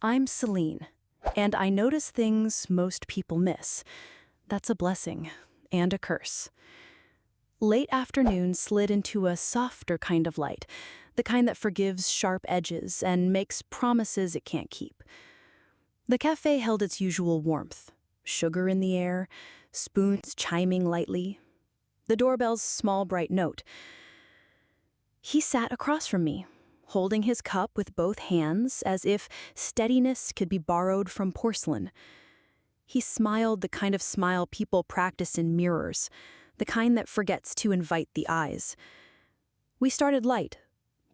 I'm Selene, and I notice things most people miss. That's a blessing and a curse. Late afternoon slid into a softer kind of light, the kind that forgives sharp edges and makes promises it can't keep. The cafe held its usual warmth, sugar in the air, spoons chiming lightly, the doorbell's small bright note. He sat across from me, holding his cup with both hands as if steadiness could be borrowed from porcelain. He smiled the kind of smile people practice in mirrors, the kind that forgets to invite the eyes. We started light.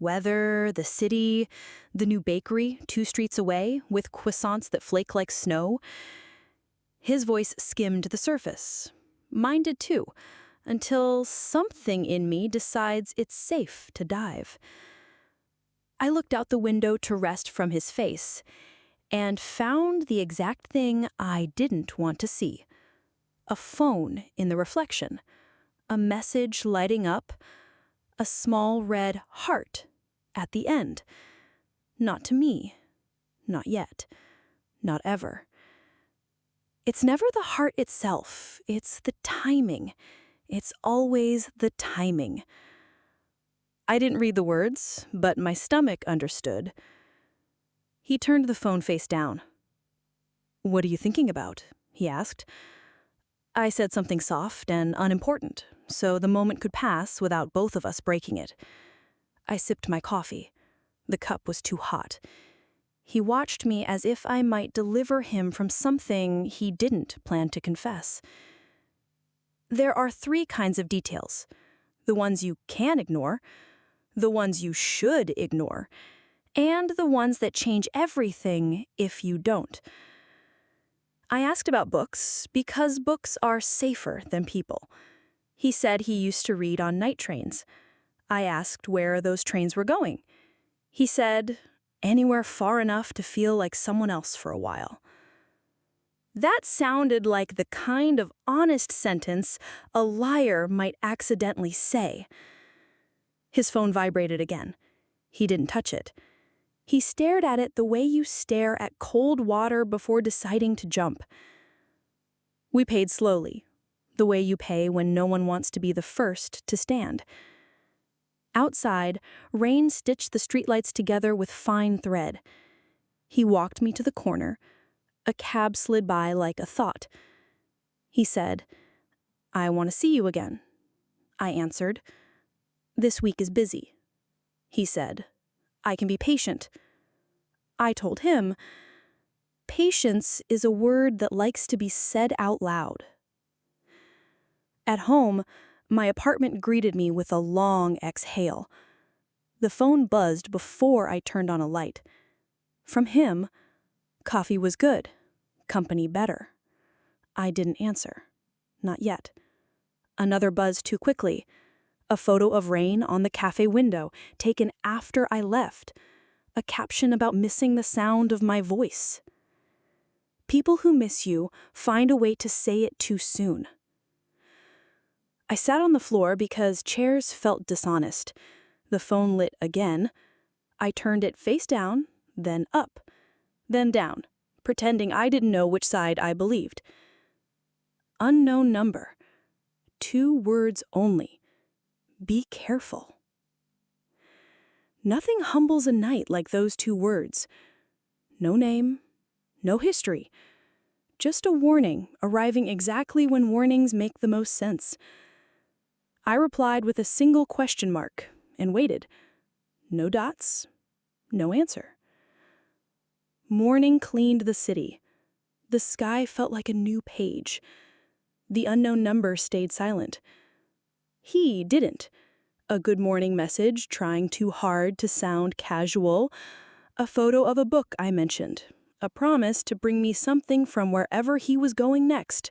Weather, the city, the new bakery 2 streets away with croissants that flake like snow. His voice skimmed the surface. Mine did too, until something in me decides it's safe to dive. I looked out the window to rest from his face and found the exact thing I didn't want to see. A phone in the reflection, a message lighting up, a small red heart at the end. Not to me. Not yet. Not ever. It's never the heart itself. It's the timing. It's always the timing. I didn't read the words, but my stomach understood. He turned the phone face down. "What are you thinking about?" he asked. I said something soft and unimportant, so the moment could pass without both of us breaking it. I sipped my coffee. The cup was too hot. He watched me as if I might deliver him from something he didn't plan to confess. There are 3 kinds of details. The ones you can ignore, the ones you should ignore, and the ones that change everything if you don't. I asked about books because books are safer than people. He said he used to read on night trains. I asked where those trains were going. He said, anywhere far enough to feel like someone else for a while. That sounded like the kind of honest sentence a liar might accidentally say. His phone vibrated again. He didn't touch it. He stared at it the way you stare at cold water before deciding to jump. We paid slowly, the way you pay when no one wants to be the first to stand. Outside, rain stitched the streetlights together with fine thread. He walked me to the corner. A cab slid by like a thought. He said, "I want to see you again." I answered, "This week is busy." He said, "I can be patient." I told him, patience is a word that likes to be said out loud. At home, my apartment greeted me with a long exhale. The phone buzzed before I turned on a light. From him, coffee was good, company better. I didn't answer. Not yet. Another buzz too quickly. A photo of rain on the cafe window, taken after I left. A caption about missing the sound of my voice. People who miss you find a way to say it too soon. I sat on the floor because chairs felt dishonest. The phone lit again. I turned it face down, then up, then down, pretending I didn't know which side I believed. Unknown number. 2 words only. Be careful. Nothing humbles a night like those 2 words. No name, no history. Just a warning arriving exactly when warnings make the most sense. I replied with a single question mark and waited. No dots, no answer. Morning cleaned the city. The sky felt like a new page. The unknown number stayed silent. He didn't. A good morning message trying too hard to sound casual. A photo of a book I mentioned. A promise to bring me something from wherever he was going next.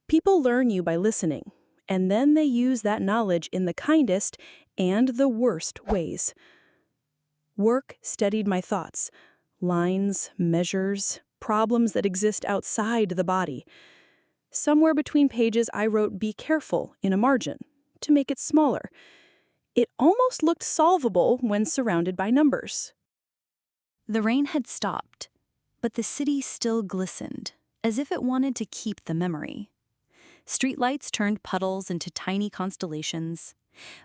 People learn you by listening, and then they use that knowledge in the kindest and the worst ways. Work steadied my thoughts. Lines, measures, problems that exist outside the body. Somewhere between pages I wrote "be careful" in a margin, to make it smaller. It almost looked solvable when surrounded by numbers. The rain had stopped, but the city still glistened, as if it wanted to keep the memory. Streetlights turned puddles into tiny constellations.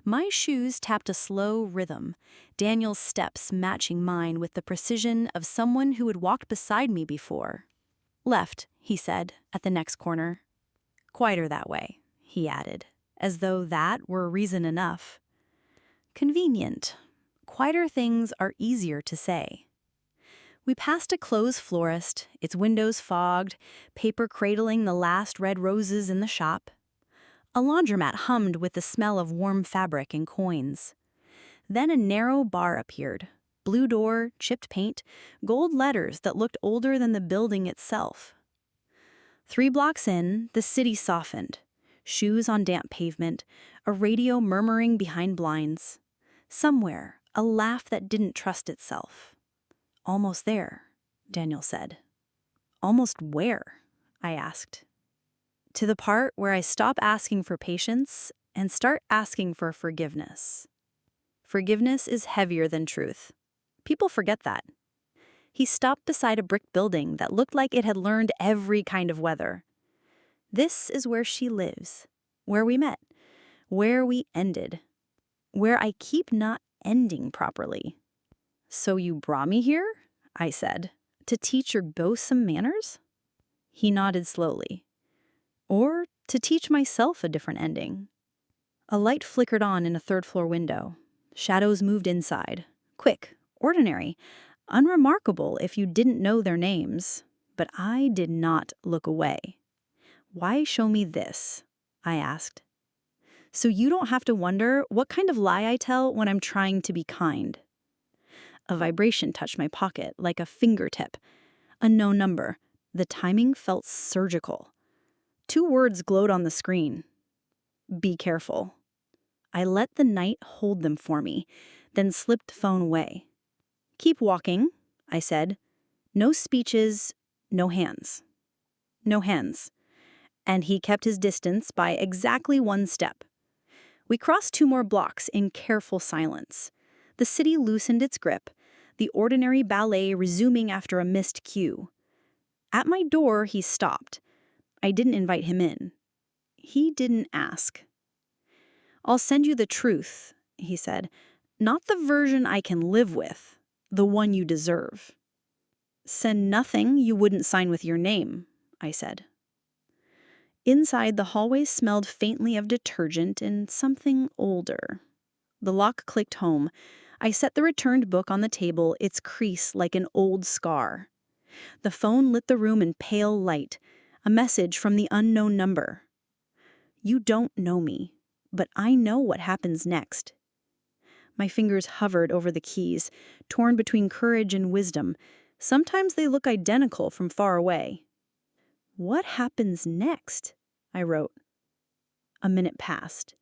My shoes tapped a slow rhythm, Daniel's steps matching mine with the precision of someone who had walked beside me before. "Left," he said, at the next corner. "Quieter that way," he added, as though that were reason enough. Convenient. Quieter things are easier to say. We passed a closed florist, its windows fogged, paper cradling the last red roses in the shop. A laundromat hummed with the smell of warm fabric and coins. Then a narrow bar appeared. Blue door, chipped paint, gold letters that looked older than the building itself. 3 blocks in, the city softened. Shoes on damp pavement, a radio murmuring behind blinds. Somewhere, a laugh that didn't trust itself. "Almost there," Daniel said. "Almost where?" I asked. "To the part where I stop asking for patience and start asking for forgiveness. Forgiveness is heavier than truth. People forget that." He stopped beside a brick building that looked like it had learned every kind of weather. "This is where she lives, where we met, where we ended, where I keep not ending properly." "So you brought me here," I said, "to teach your beau some manners?" He nodded slowly. "Or to teach myself a different ending." A light flickered on in a third-floor window. Shadows moved inside. Quick, ordinary, unremarkable if you didn't know their names. But I did not look away. "Why show me this?" I asked. "So you don't have to wonder what kind of lie I tell when I'm trying to be kind." A vibration touched my pocket like a fingertip. Unknown number. The timing felt surgical. 2 words glowed on the screen. "Be careful." I let the night hold them for me, then slipped the phone away. "Keep walking," I said. "No speeches, no hands." "No hands." And he kept his distance by exactly 1 step. We crossed 2 more blocks in careful silence. The city loosened its grip, the ordinary ballet resuming after a missed cue. At my door, he stopped. I didn't invite him in. He didn't ask. "I'll send you the truth," he said. "Not the version I can live with, the one you deserve." "Send nothing you wouldn't sign with your name," I said. Inside, the hallway smelled faintly of detergent and something older. The lock clicked home. I set the returned book on the table, its crease like an old scar. The phone lit the room in pale light, a message from the unknown number. "You don't know me, but I know what happens next." My fingers hovered over the keys, torn between courage and wisdom. Sometimes they look identical from far away. "What happens next?" I wrote. A minute passed.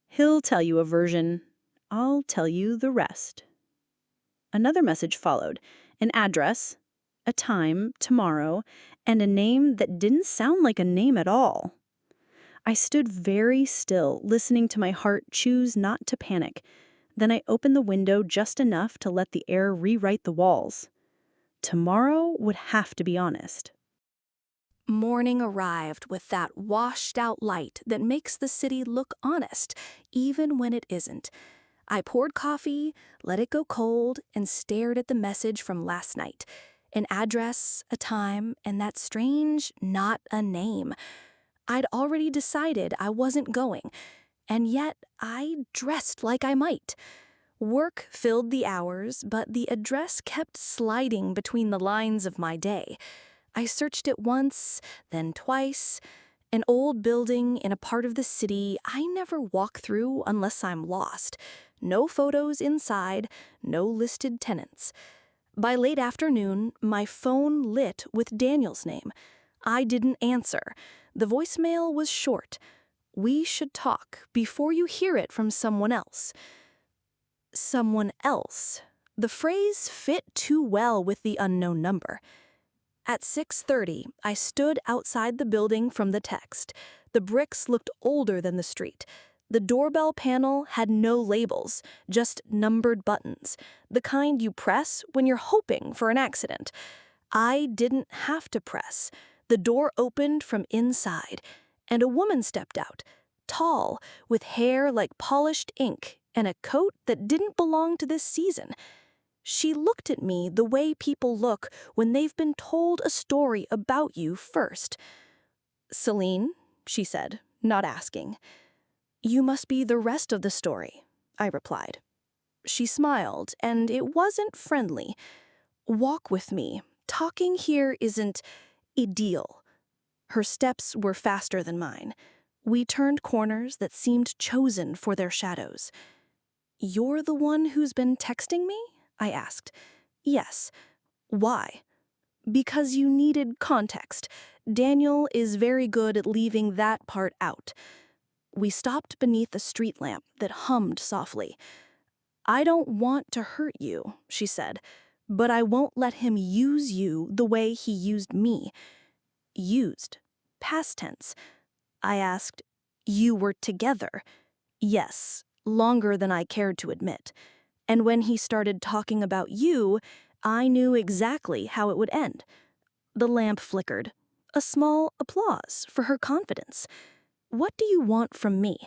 "He'll tell you a version. I'll tell you the rest." Another message followed, an address, a time, tomorrow, and a name that didn't sound like a name at all. I stood very still, listening to my heart choose not to panic. Then I opened the window just enough to let the air rewrite the walls. Tomorrow would have to be honest. Morning arrived with that washed-out light that makes the city look honest, even when it isn't. I poured coffee, let it go cold, and stared at the message from last night. An address, a time, and that strange, not a name. I'd already decided I wasn't going, and yet I dressed like I might. Work filled the hours, but the address kept sliding between the lines of my day. I searched it once, then twice. An old building in a part of the city I never walk through unless I'm lost. No photos inside, no listed tenants. By late afternoon, my phone lit with Daniel's name. I didn't answer. The voicemail was short. "We should talk before you hear it from someone else." Someone else. The phrase fit too well with the unknown number. At 6:30, I stood outside the building from the text. The bricks looked older than the street. The doorbell panel had no labels, just numbered buttons, the kind you press when you're hoping for an accident. I didn't have to press. The door opened from inside, and a woman stepped out, tall, with hair like polished ink and a coat that didn't belong to this season. She looked at me the way people look when they've been told a story about you first. "Selene," she said, not asking. "You must be the rest of the story," I replied. She smiled, and it wasn't friendly. "Walk with me. Talking here isn't ideal." Her steps were faster than mine. We turned corners that seemed chosen for their shadows. "You're the one who's been texting me?" I asked. "Yes." "Why?" "Because you needed context. Daniel is very good at leaving that part out." We stopped beneath a street lamp that hummed softly. "I don't want to hurt you," she said, "but I won't let him use you the way he used me." "Used? Past tense." I asked. "You were together?" "Yes, longer than I cared to admit. And when he started talking about you, I knew exactly how it would end." The lamp flickered. A small applause for her confidence. "What do you want from me?"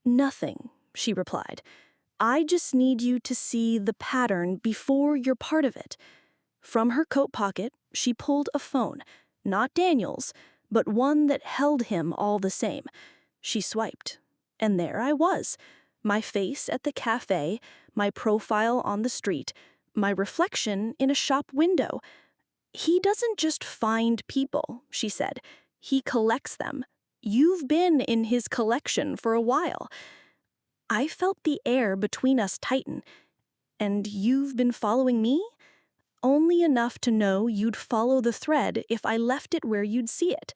"Nothing," she replied. "I just need you to see the pattern before you're part of it." From her coat pocket, she pulled a phone, not Daniel's, but one that held him all the same. She swiped, and there I was, my face at the cafe, my profile on the street, my reflection in a shop window. "He doesn't just find people," she said. "He collects them. You've been in his collection for a while." I felt the air between us tighten. "And you've been following me?" "Only enough to know you'd follow the thread if I left it where you'd see it."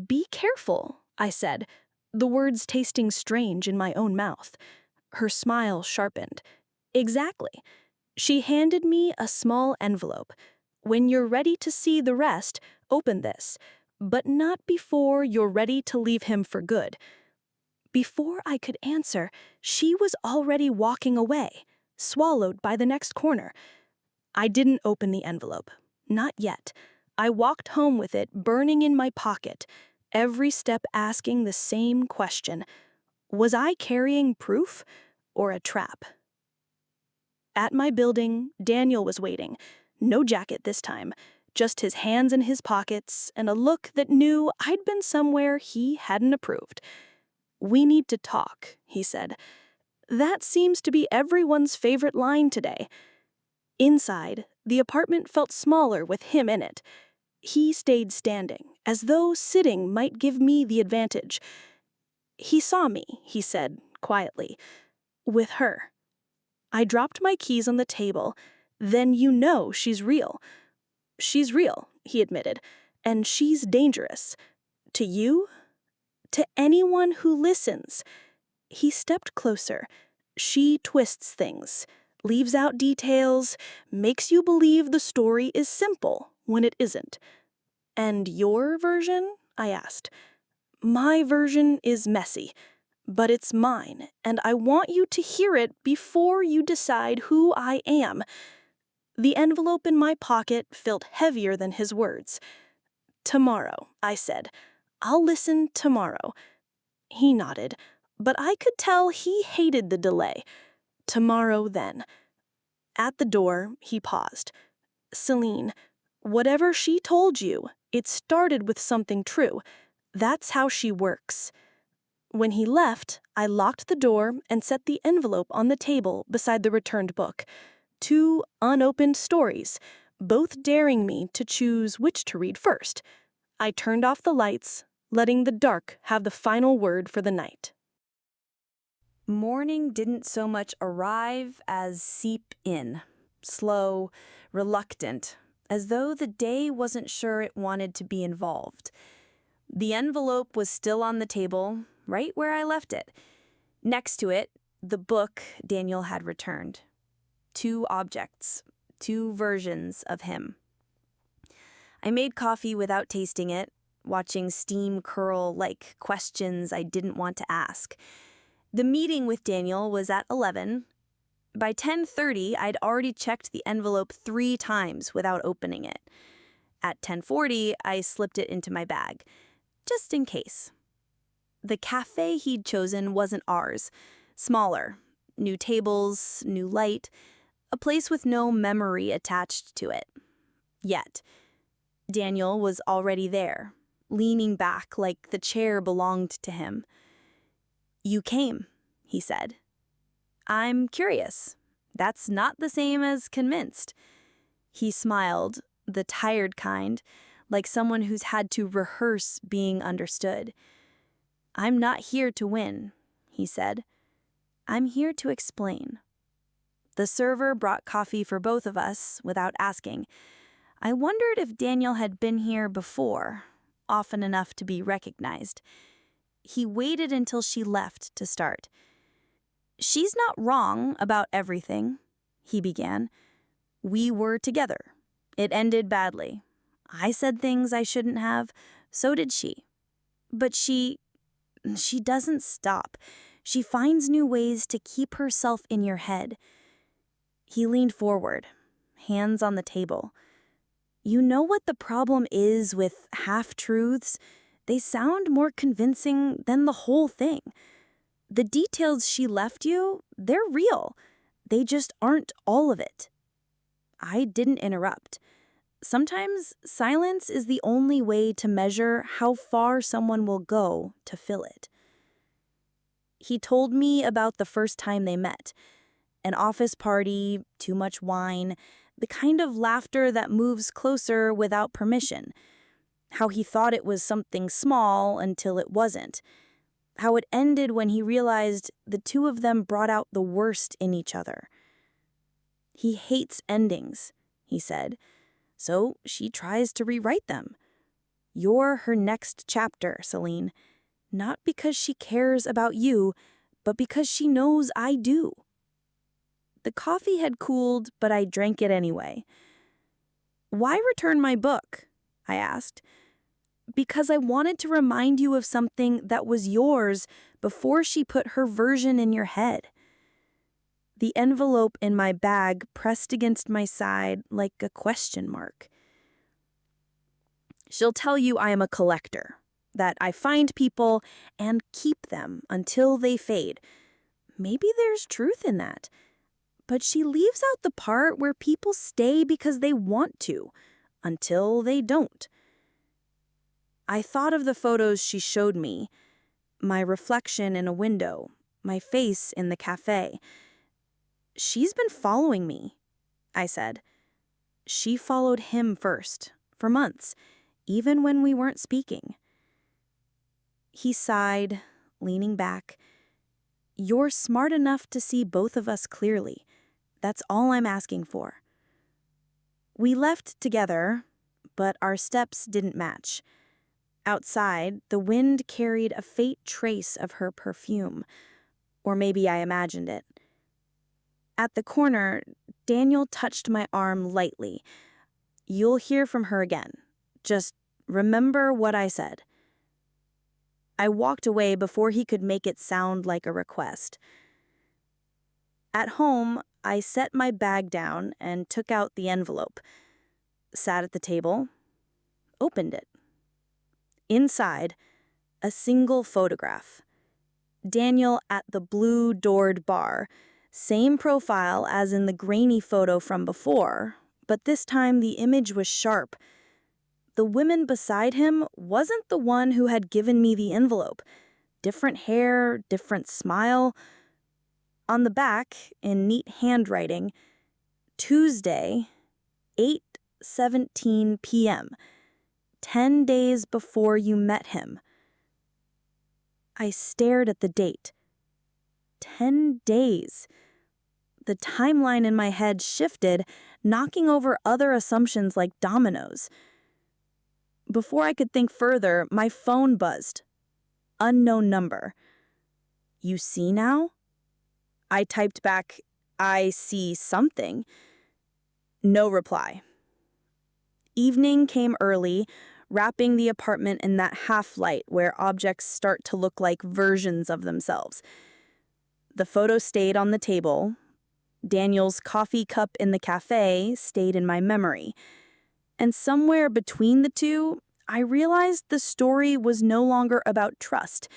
"Be careful," I said, the words tasting strange in my own mouth. Her smile sharpened. "Exactly." She handed me a small envelope. "When you're ready to see the rest, open this, but not before you're ready to leave him for good." Before I could answer, she was already walking away, swallowed by the next corner. I didn't open the envelope. Not yet. I walked home with it burning in my pocket, every step asking the same question. Was I carrying proof or a trap? At my building, Daniel was waiting. No jacket this time, just his hands in his pockets and a look that knew I'd been somewhere he hadn't approved. "We need to talk," he said. That seems to be everyone's favorite line today. Inside, the apartment felt smaller with him in it. He stayed standing, as though sitting might give me the advantage. "He saw me," he said, quietly. "With her." I dropped my keys on the table. "Then you know she's real." "She's real," he admitted, "and she's dangerous." "To you?" "To anyone who listens." He stepped closer. "She twists things, leaves out details, makes you believe the story is simple when it isn't." "And your version?" I asked. "My version is messy, but it's mine, and I want you to hear it before you decide who I am." The envelope in my pocket felt heavier than his words. "Tomorrow," I said. "I'll listen tomorrow." He nodded, but I could tell he hated the delay. "Tomorrow, then." At the door, he paused. "Selene, whatever she told you, it started with something true. That's how she works." When he left, I locked the door and set the envelope on the table beside the returned book. 2 unopened stories, both daring me to choose which to read first. I turned off the lights, letting the dark have the final word for the night. Morning didn't so much arrive as seep in, slow, reluctant, as though the day wasn't sure it wanted to be involved. The envelope was still on the table, right where I left it. Next to it, the book Daniel had returned. 2 objects, 2 versions of him. I made coffee without tasting it, watching steam curl like questions I didn't want to ask. The meeting with Daniel was at 11. By 10:30, I'd already checked the envelope 3 times without opening it. At 10:40, I slipped it into my bag, just in case. The cafe he'd chosen wasn't ours. Smaller, new tables, new light, a place with no memory attached to it. Yet, Daniel was already there, leaning back like the chair belonged to him. "You came," he said. "I'm curious. That's not the same as convinced." He smiled, the tired kind, like someone who's had to rehearse being understood. "I'm not here to win," he said. "I'm here to explain." The server brought coffee for both of us without asking. I wondered if Daniel had been here before, often enough to be recognized. He waited until she left to start. "She's not wrong about everything," he began. "We were together. It ended badly. I said things I shouldn't have, so did she. But she doesn't stop. She finds new ways to keep herself in your head." He leaned forward, hands on the table. "You know what the problem is with half-truths? They sound more convincing than the whole thing. The details she left you, they're real. They just aren't all of it." I didn't interrupt. Sometimes silence is the only way to measure how far someone will go to fill it. He told me about the first time they met. An office party, too much wine, the kind of laughter that moves closer without permission. How he thought it was something small until it wasn't. How it ended when he realized the two of them brought out the worst in each other. "He hates endings," he said, "so she tries to rewrite them. You're her next chapter, Selene. Not because she cares about you, but because she knows I do." The coffee had cooled, but I drank it anyway. "Why return my book?" I asked. "Because I wanted to remind you of something that was yours before she put her version in your head." The envelope in my bag pressed against my side like a question mark. "She'll tell you I am a collector, that I find people and keep them until they fade. Maybe there's truth in that. But she leaves out the part where people stay because they want to, until they don't." I thought of the photos she showed me, my reflection in a window, my face in the cafe. "She's been following me," I said. "She followed him first, for months, even when we weren't speaking." He sighed, leaning back. "You're smart enough to see both of us clearly. That's all I'm asking for." We left together, but our steps didn't match. Outside, the wind carried a faint trace of her perfume, or maybe I imagined it. At the corner, Daniel touched my arm lightly. "You'll hear from her again. Just remember what I said." I walked away before he could make it sound like a request. At home, I set my bag down and took out the envelope, sat at the table, opened it. Inside, a single photograph. Daniel at the blue-doored bar, same profile as in the grainy photo from before, but this time the image was sharp. The woman beside him wasn't the one who had given me the envelope. Different hair, different smile. On the back, in neat handwriting, Tuesday, 8:17 p.m., 10 days before you met him. I stared at the date. 10 days. The timeline in my head shifted, knocking over other assumptions like dominoes. Before I could think further, my phone buzzed. Unknown number. "You see now?" I typed back, "I see something." No reply. Evening came early, wrapping the apartment in that half-light where objects start to look like versions of themselves. The photo stayed on the table. Daniel's coffee cup in the cafe stayed in my memory. And somewhere between the two, I realized the story was no longer about trust.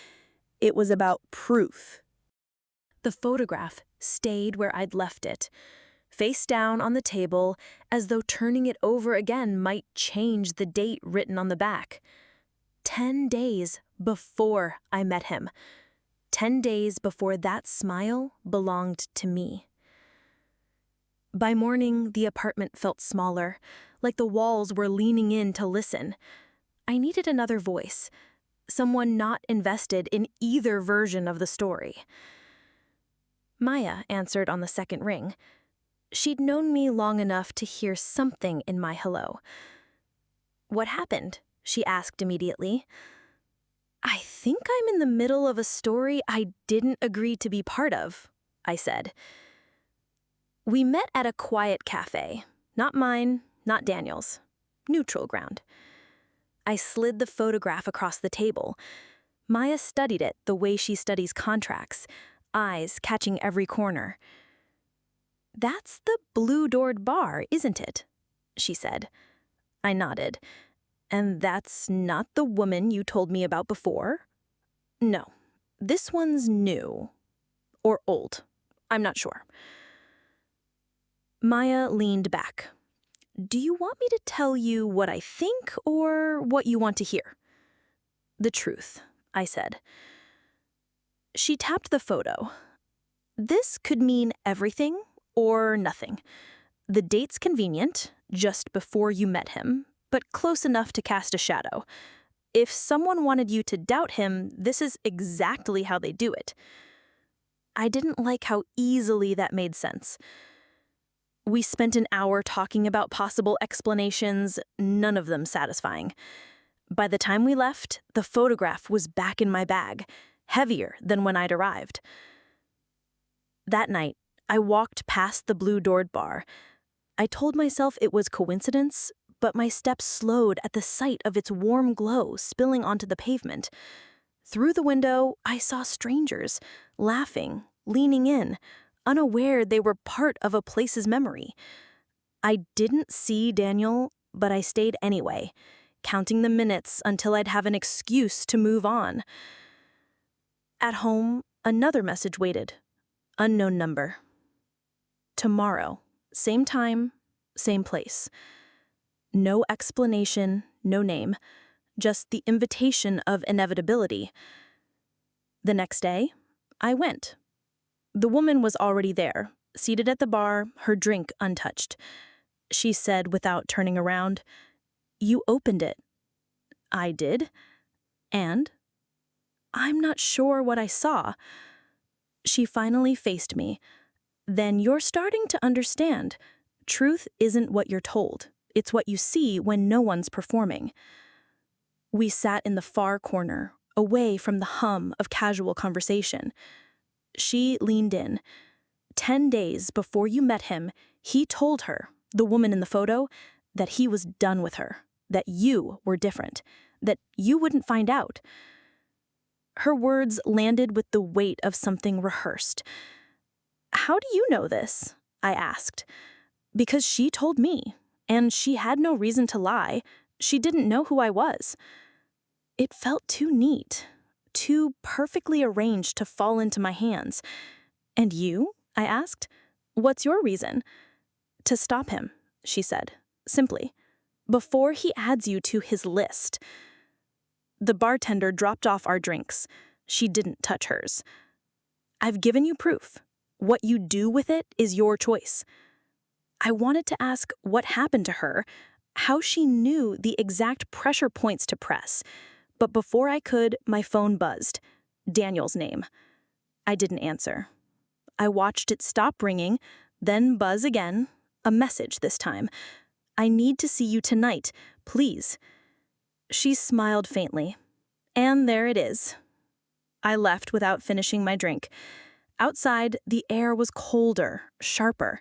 It was about proof. The photograph stayed where I'd left it, face down on the table, as though turning it over again might change the date written on the back. 10 days before I met him. 10 days before that smile belonged to me. By morning, the apartment felt smaller, like the walls were leaning in to listen. I needed another voice, someone not invested in either version of the story. Maya answered on the second ring. She'd known me long enough to hear something in my hello. "What happened?" she asked immediately. "I think I'm in the middle of a story I didn't agree to be part of," I said. "We met at a quiet cafe. Not mine, not Daniel's. Neutral ground." I slid the photograph across the table. Maya studied it the way she studies contracts, eyes catching every corner. "That's the blue-doored bar, isn't it?" she said. I nodded. "And that's not the woman you told me about before?" "No, this one's new. Or old. I'm not sure." Maya leaned back. "Do you want me to tell you what I think or what you want to hear?" "The truth," I said. She tapped the photo. "This could mean everything or nothing. The date's convenient, just before you met him, but close enough to cast a shadow. If someone wanted you to doubt him, this is exactly how they do it." I didn't like how easily that made sense. We spent an hour talking about possible explanations, none of them satisfying. By the time we left, the photograph was back in my bag, heavier than when I'd arrived. That night, I walked past the blue-doored bar. I told myself it was coincidence, but my steps slowed at the sight of its warm glow spilling onto the pavement. Through the window, I saw strangers, laughing, leaning in, unaware they were part of a place's memory. I didn't see Daniel, but I stayed anyway, counting the minutes until I'd have an excuse to move on. At home, another message waited. Unknown number. Tomorrow, same time, same place. No explanation, no name, just the invitation of inevitability. The next day, I went. The woman was already there, seated at the bar, her drink untouched. She said without turning around, "You opened it." I did. And? I'm not sure what I saw. She finally faced me. "Then you're starting to understand. Truth isn't what you're told. It's what you see when no one's performing." We sat in the far corner, away from the hum of casual conversation. She leaned in. 10 days before you met him, he told her, the woman in the photo, that he was done with her, that you were different, that you wouldn't find out. Her words landed with the weight of something rehearsed. "How do you know this?" I asked. "Because she told me, and she had no reason to lie. She didn't know who I was." It felt too neat, too perfectly arranged to fall into my hands. "And you?" I asked. "What's your reason?" "To stop him," she said, simply, "before he adds you to his list." The bartender dropped off our drinks. She didn't touch hers. "I've given you proof. What you do with it is your choice." I wanted to ask what happened to her, how she knew the exact pressure points to press, but before I could, my phone buzzed. Daniel's name. I didn't answer. I watched it stop ringing, then buzz again, a message this time. "I need to see you tonight, please." She smiled faintly. And there it is. I left without finishing my drink. Outside, the air was colder, sharper.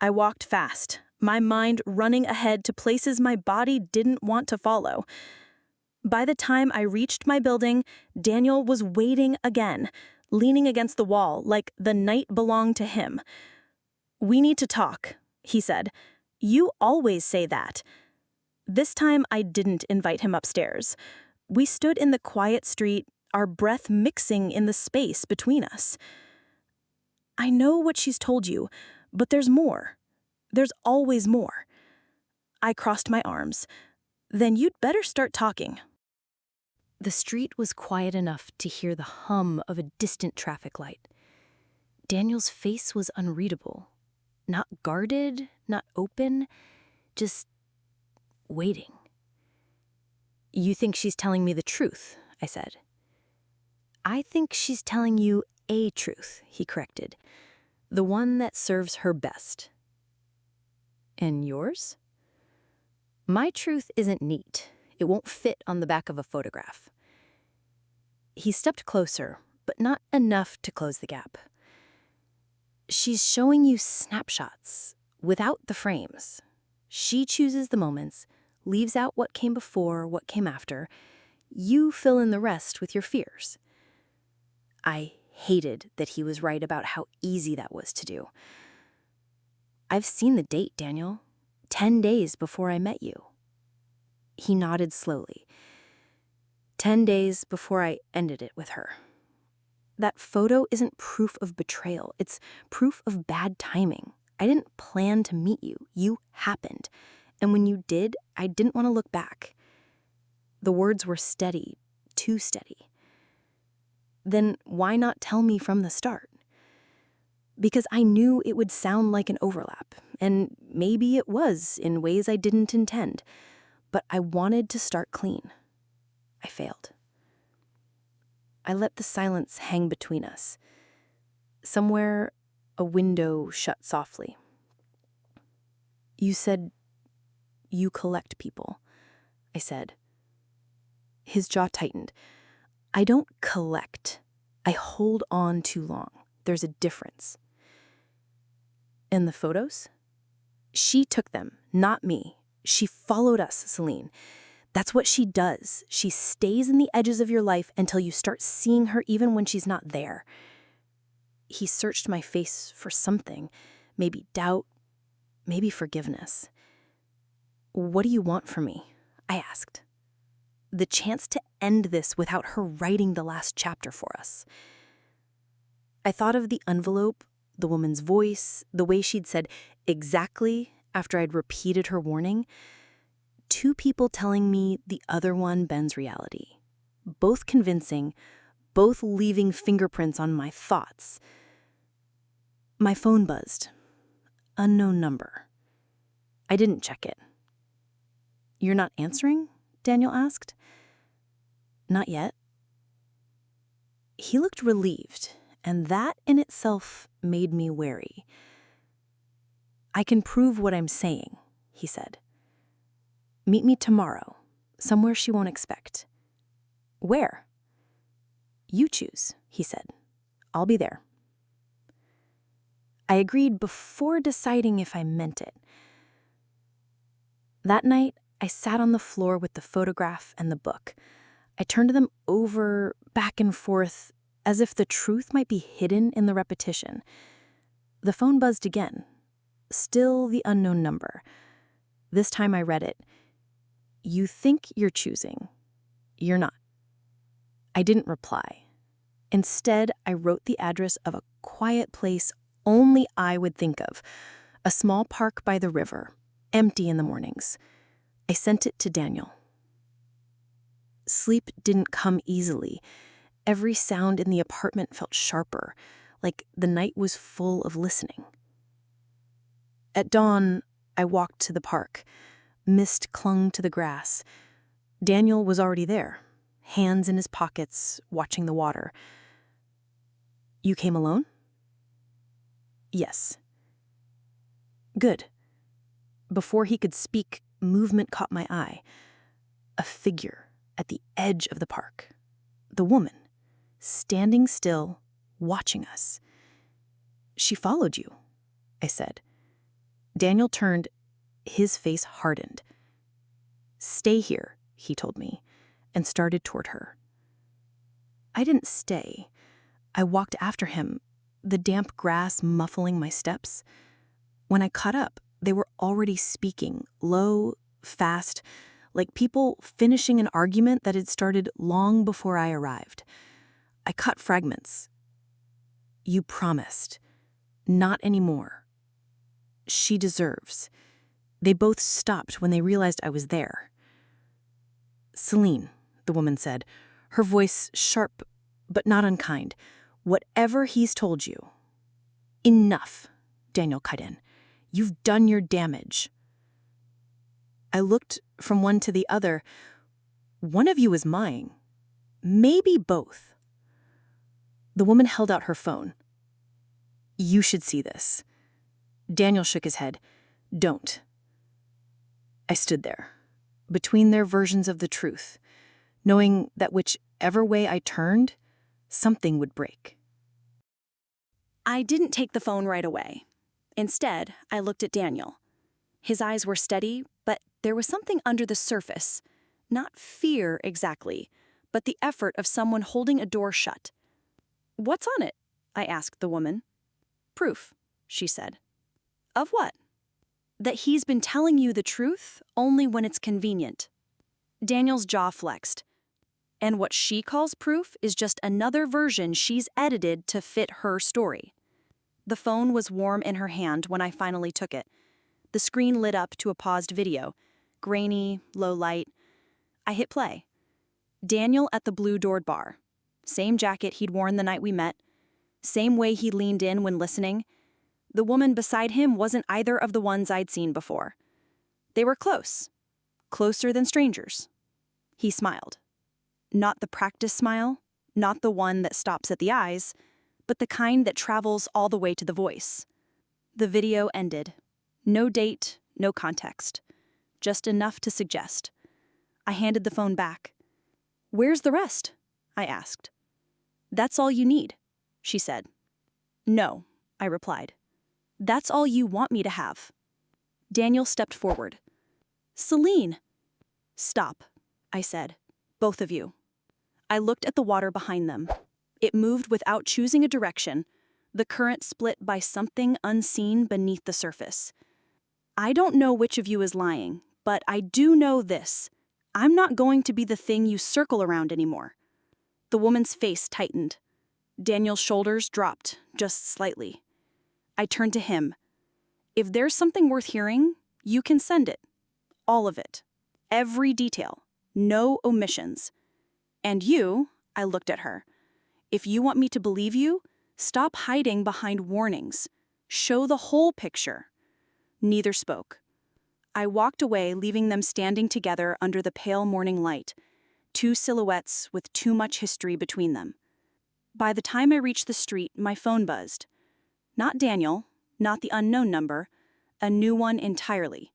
I walked fast, my mind running ahead to places my body didn't want to follow. By the time I reached my building, Daniel was waiting again, leaning against the wall like the night belonged to him. "We need to talk," he said. "You always say that." This time I didn't invite him upstairs. We stood in the quiet street, our breath mixing in the space between us. "I know what she's told you, but there's more. There's always more." I crossed my arms. "Then you'd better start talking." The street was quiet enough to hear the hum of a distant traffic light. Daniel's face was unreadable. Not guarded, not open, just waiting. "You think she's telling me the truth," I said. "I think she's telling you a truth," he corrected. "The one that serves her best." "And yours?" "My truth isn't neat. It won't fit on the back of a photograph." He stepped closer, but not enough to close the gap. "She's showing you snapshots, without the frames. She chooses the moments, leaves out what came before, what came after. You fill in the rest with your fears." I hated that he was right about how easy that was to do. "I've seen the date, Daniel. 10 days before I met you." He nodded slowly. 10 days before I ended it with her. That photo isn't proof of betrayal. It's proof of bad timing. I didn't plan to meet you. You happened. And when you did, I didn't want to look back. The words were steady, too steady. "Then why not tell me from the start?" Because I knew it would sound like an overlap, and maybe it was in ways I didn't intend. But I wanted to start clean. I failed. I let the silence hang between us. Somewhere, a window shut softly. "You said you collect people," I said. His jaw tightened. "I don't collect. I hold on too long. There's a difference." "And the photos?" "She took them, not me. She followed us, Selene. That's what she does. She stays in the edges of your life until you start seeing her even when she's not there." He searched my face for something, maybe doubt, maybe forgiveness. "What do you want from me?" I asked. "The chance to end this without her writing the last chapter for us." I thought of the envelope, the woman's voice, the way she'd said exactly after I'd repeated her warning. 2 people telling me the other one bends reality. Both convincing, both leaving fingerprints on my thoughts. My phone buzzed. Unknown number. I didn't check it. "You're not answering?" Daniel asked. "Not yet." He looked relieved, and that in itself made me wary. "I can prove what I'm saying," he said. "Meet me tomorrow, somewhere she won't expect." "Where?" "You choose," he said. "I'll be there." I agreed before deciding if I meant it. That night, I sat on the floor with the photograph and the book. I turned them over, back and forth, as if the truth might be hidden in the repetition. The phone buzzed again. Still the unknown number. This time I read it. "You think you're choosing. You're not." I didn't reply. Instead, I wrote the address of a quiet place only I would think of. A small park by the river, empty in the mornings. I sent it to Daniel. Sleep didn't come easily. Every sound in the apartment felt sharper, like the night was full of listening. At dawn, I walked to the park. Mist clung to the grass. Daniel was already there, hands in his pockets, watching the water. "You came alone?" "Yes." "Good." Before he could speak, movement caught my eye. A figure at the edge of the park. The woman, standing still, watching us. "She followed you," I said. Daniel turned, his face hardened. "Stay here," he told me, and started toward her. I didn't stay. I walked after him, the damp grass muffling my steps. When I caught up, they were already speaking, low, fast, like people finishing an argument that had started long before I arrived. I caught fragments. You promised. Not anymore. She deserves. They both stopped when they realized I was there. Selene, the woman said, her voice sharp but not unkind. Whatever he's told you. Enough, Daniel cut in. You've done your damage. I looked from one to the other. One of you is lying. Maybe both. The woman held out her phone. You should see this. Daniel shook his head. Don't. I stood there, between their versions of the truth, knowing that whichever way I turned, something would break. I didn't take the phone right away. Instead, I looked at Daniel. His eyes were steady, but there was something under the surface. Not fear exactly, but the effort of someone holding a door shut. What's on it? I asked the woman. Proof, she said. Of what? That he's been telling you the truth only when it's convenient. Daniel's jaw flexed. And what she calls proof is just another version she's edited to fit her story. The phone was warm in her hand when I finally took it. The screen lit up to a paused video, grainy, low light. I hit play. Daniel at the blue-doored bar. Same jacket he'd worn the night we met. Same way he leaned in when listening. The woman beside him wasn't either of the ones I'd seen before. They were close. Closer than strangers. He smiled. Not the practice smile, not the one that stops at the eyes, but the kind that travels all the way to the voice. The video ended. No date, no context. Just enough to suggest. I handed the phone back. Where's the rest? I asked. That's all you need, she said. No, I replied. That's all you want me to have. Daniel stepped forward. Selene. Stop, I said. Both of you. I looked at the water behind them. It moved without choosing a direction, the current split by something unseen beneath the surface. I don't know which of you is lying, but I do know this. I'm not going to be the thing you circle around anymore. The woman's face tightened. Daniel's shoulders dropped, just slightly. I turned to him. If there's something worth hearing, you can send it. All of it. Every detail. No omissions. And you, I looked at her. If you want me to believe you, stop hiding behind warnings. Show the whole picture. Neither spoke. I walked away, leaving them standing together under the pale morning light, two silhouettes with too much history between them. By the time I reached the street, my phone buzzed. Not Daniel, not the unknown number, a new one entirely.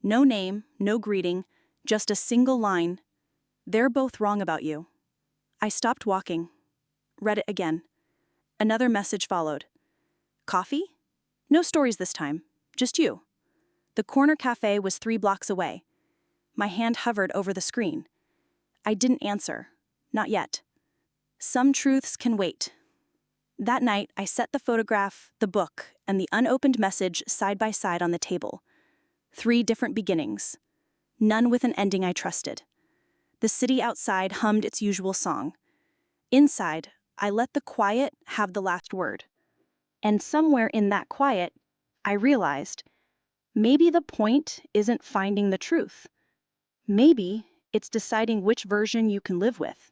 No name, no greeting, just a single line. They're both wrong about you. I stopped walking. Read it again. Another message followed. Coffee? No stories this time. Just you. The corner cafe was 3 blocks away. My hand hovered over the screen. I didn't answer. Not yet. Some truths can wait. That night, I set the photograph, the book, and the unopened message side by side on the table. 3 different beginnings. None with an ending I trusted. The city outside hummed its usual song. Inside, I let the quiet have the last word. And somewhere in that quiet, I realized, maybe the point isn't finding the truth. Maybe it's deciding which version you can live with.